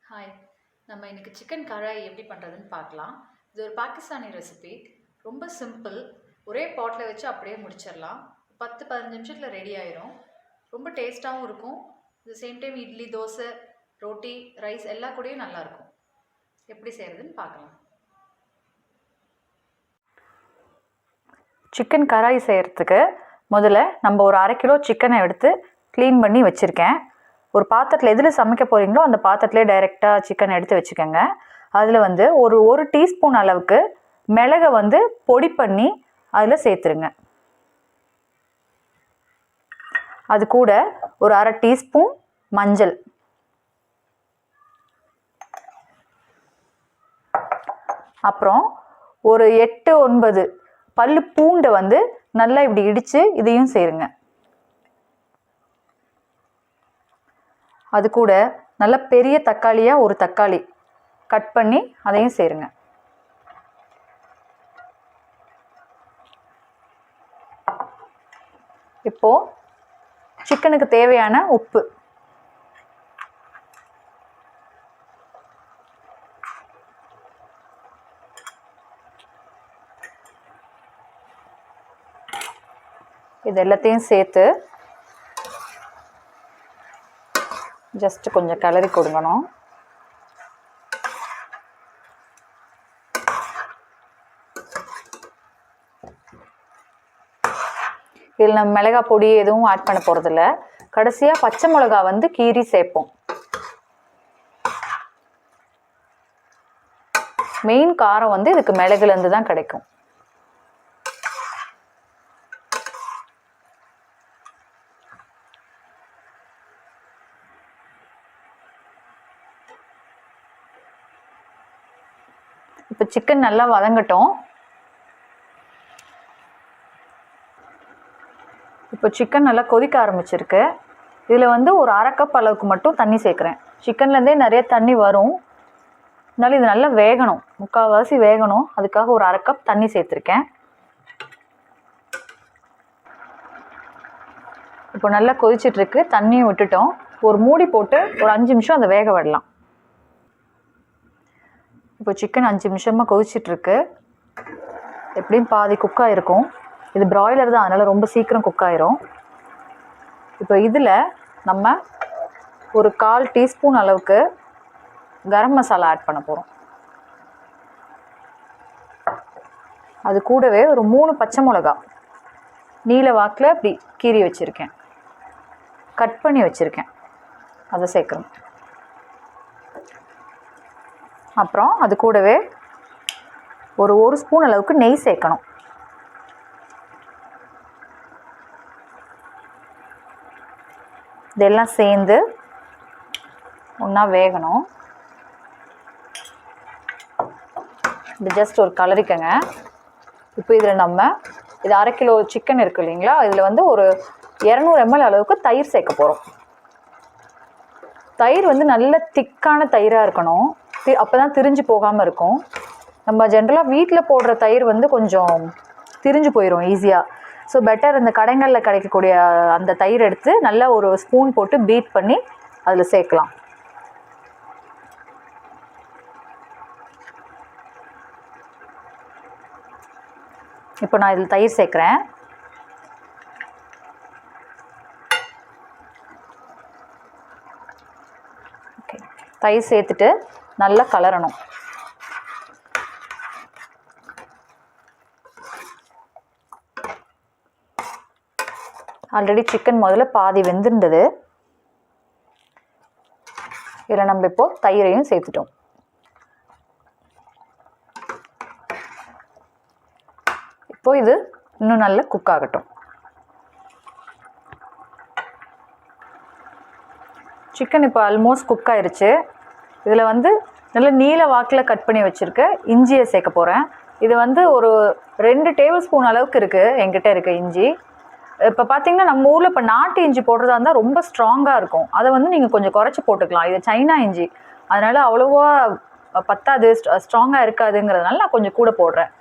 Hi, நம்ம இன்னைக்கு chicken கராய் எப்படி பண்ணுறதுன்னு பார்க்கலாம். இது ஒரு பாகிஸ்தானி ரெசிபி. ரொம்ப சிம்பிள். ஒரே பாட்டில் வச்சு அப்படியே முடிச்சிடலாம். 10-15 நிமிஷத்தில் ரெடி ஆயிரும். ரொம்ப டேஸ்ட்டாகவும் இருக்கும். At same time idli, dosa, roti, rice எல்லா கூடயும் நல்லாயிருக்கும். எப்படி செய்கிறதுன்னு பார்க்கலாம். சிக்கன் கராய் செய்கிறதுக்கு முதல்ல நம்ம ஒரு 1/2 கிலோ சிக்கனை எடுத்து க்ளீன் பண்ணி வச்சுருக்கேன். ஒரு பாத்திரத்தில் எதில் சமைக்க போகிறீங்களோ அந்த பாத்திரத்திலே டைரெக்டாக சிக்கன் எடுத்து வச்சுக்கோங்க. அதில் ஒரு டீஸ்பூன் அளவுக்கு மிளகை பொடி பண்ணி அதில் சேர்த்துருங்க. அது கூட ஒரு 1/2 டீஸ்பூன் மஞ்சள், அப்புறம் ஒரு 8-9 பல்லு பூண்டை நல்லா இப்படி இடித்து இதையும் சேருங்க. அது கூட நல்ல பெரிய தக்காளியாக ஒரு தக்காளி கட் பண்ணி அதையும் சேருங்க. இப்போது சிக்கனுக்கு தேவையான உப்பு, இது எல்லாத்தையும் சேர்த்து ஜஸ்ட் கொஞ்சம் கிளறி கொடுங்கணும். இதில் நம்ம மிளகாய் பொடி எதுவும் ஆட் பண்ண போகிறதில்ல. கடைசியாக பச்சை மிளகா கீரி சேர்ப்போம். மெயின் காரம் இதுக்கு மிளகுலேருந்து தான் கிடைக்கும். இப்போ சிக்கன் நல்லா வதங்கட்டும். இப்போ சிக்கன் நல்லா கொதிக்க ஆரம்பிச்சிருக்கு. இதில் ஒரு 1/2 கப் அளவுக்கு மட்டும் தண்ணி சேர்க்குறேன். சிக்கன்லேருந்தே நிறைய தண்ணி வரும், அதனால இது நல்லா வேகணும், 3/4 வேகணும். அதுக்காக ஒரு 1/2 கப் தண்ணி சேர்த்துருக்கேன். இப்போ நல்லா கொதிச்சிட்ருக்கு, தண்ணியும் விட்டுட்டோம். ஒரு மூடி போட்டு ஒரு 5 நிமிஷம் அதை வேக விடலாம். இப்போ சிக்கன் 5 நிமிஷமாக கொதிச்சிட்ருக்கு. எப்படியும் பாதி குக்காக இருக்கும். இது பிராய்லர் தான், அதனால் ரொம்ப சீக்கிரம் குக்காயிரும். இப்போ இதில் நம்ம ஒரு 1/4 டீஸ்பூன் அளவுக்கு கரம் மசாலா ஆட் பண்ண போகிறோம். அது கூடவே ஒரு 3 பச்சை மிளகா நீல வாக்கில் இப்படி கீறி வச்சுருக்கேன், கட் பண்ணி வச்சுருக்கேன், அதை சேர்க்குறோம். அப்புறம் அது கூடவே ஒரு ஸ்பூன் அளவுக்கு நெய் சேர்க்கணும். இதெல்லாம் சேர்ந்து ஒன்றா வேகணும். இது ஜஸ்ட் ஒரு கலரிக்கங்க. இப்போ இதில் நம்ம இது 1/2 கிலோ சிக்கன் இருக்குது இல்லைங்களா, இதில் ஒரு 200 ml அளவுக்கு தயிர் சேர்க்க போகிறோம். தயிர் நல்ல திக்கான தயிராக இருக்கணும், அப்போ தான் திரிஞ்சு போகாமல் இருக்கும். நம்ம ஜென்ரலாக வீட்டில் போடுற தயிர் கொஞ்சம் திரிஞ்சு போயிடும் ஈஸியாக. ஸோ பெட்டர் இந்த கடைகளில் கிடைக்கக்கூடிய அந்த தயிர் எடுத்து நல்லா ஒரு ஸ்பூன் போட்டு பீட் பண்ணி அதில் சேர்க்கலாம். இப்போ நான் இதில் தயிர் சேர்க்குறேன். ஓகே, தயிர் சேர்த்துட்டு நல்லா கலரணும். ஆல்ரெடி சிக்கன் முதல்ல பாதி வெந்திருந்தது. இதில் நம்ம இப்போது தயிரையும் சேர்த்துட்டோம். இப்போ இது இன்னும் நல்லா குக் ஆகட்டும். சிக்கன் இப்போ ஆல்மோஸ்ட் குக் ஆயிடுச்சு. இதில் நல்ல நீல வாக்கில் கட் பண்ணி வச்சுருக்க இஞ்சியை சேர்க்க போகிறேன். இது ஒரு 2 டேபிள் ஸ்பூன் அளவுக்கு இருக்குது என்கிட்ட இருக்க இஞ்சி. இப்போ பார்த்தீங்கன்னா நம்ம ஊரில் இப்போ நாட்டு இஞ்சி போடுறதா இருந்தால் ரொம்ப ஸ்ட்ராங்காக இருக்கும். அதை நீங்கள் கொஞ்சம் குறைச்சி போட்டுக்கலாம். இது சைனா இஞ்சி, அதனால் அவ்வளோவா பத்தாது, ஸ்ட்ராங்காக இருக்காதுங்கிறதுனால நான் கொஞ்சம் கூட போடுறேன்.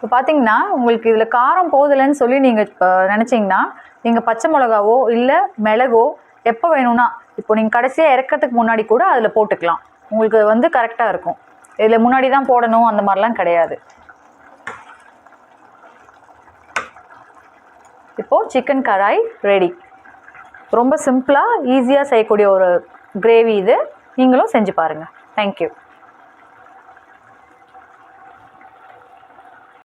இப்போ பார்த்தீங்கன்னா உங்களுக்கு இதில் காரம் போதலைன்னு சொல்லி நீங்கள் இப்போ நினச்சிங்கன்னா நீங்கள் பச்சை மிளகாவோ இல்லை மிளகோ எப்போ வேணும்னா இப்போ நீங்கள் கடைசியாக இறக்கிறதுக்கு முன்னாடி கூட அதில் போட்டுக்கலாம். உங்களுக்கு வந்து கரெக்டாக இருக்கும். இதில் முன்னாடி தான் போடணும் அந்த மாதிரிலாம் கிடையாது. இப்போது சிக்கன் கராய் ரெடி. ரொம்ப சிம்பிளாக ஈஸியாக செய்யக்கூடிய ஒரு கிரேவி இது. நீங்களும் செஞ்சு பாருங்கள். தேங்க்யூ.